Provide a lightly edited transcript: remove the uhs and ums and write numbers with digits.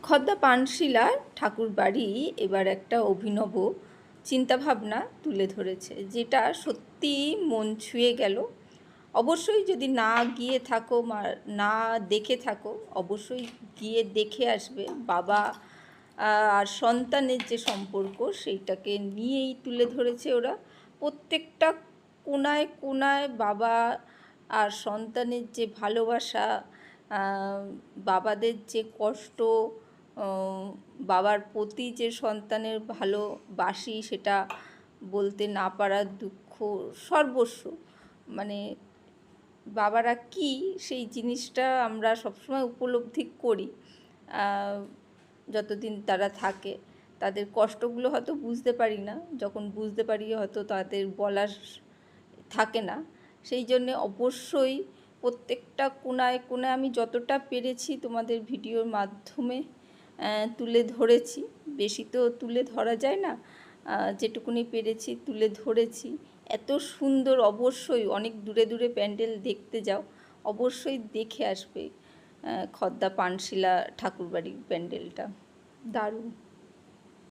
খদ্দা পানশিলা ঠাকুরবাড়ি এবার একটা অভিনব চিন্তাভাবনা তুলে ধরেছে, যেটা সত্যি মন ছুঁয়ে গেল। অবশ্যই যদি না গিয়ে থাকো না দেখে থাকো, অবশ্যই গিয়ে দেখে আসবে। বাবা আর সন্তানের যে সম্পর্ক, সেইটাকে নিয়েই তুলে ধরেছে ওরা। প্রত্যেকটা কোনায় কোনায় বাবা আর সন্তানের যে ভালোবাসা, বাবাদের যে কষ্ট, বাবার প্রতি যে সন্তানের ভালোবাসি, সেটা বলতে না পারার দুঃখ, সর্বস্ব। মানে বাবারা কি, সেই জিনিসটা আমরা সবসময় উপলব্ধি করি যতদিন তারা থাকে। তাদের কষ্টগুলো হয়তো বুঝতে পারি না, যখন বুঝতে পারি হয়তো তাদের বলার থাকে না। সেই জন্যে অবশ্যই প্রত্যেকটা কোনায় কোনায় আমি যতটা পেরেছি তোমাদের ভিডিওর মাধ্যমে তুলে ধরেছি। বেশি তো তুলে ধরা যায় না, যেটুকুনি পেরেছি তুলে ধরেছি। এত সুন্দর, অবশ্যই অনেক দূরে দূরে প্যান্ডেল দেখতে যাও, অবশ্যই দেখে আসবে খদ্দা পানশিলা ঠাকুরবাড়ির প্যান্ডেলটা। দারুণ।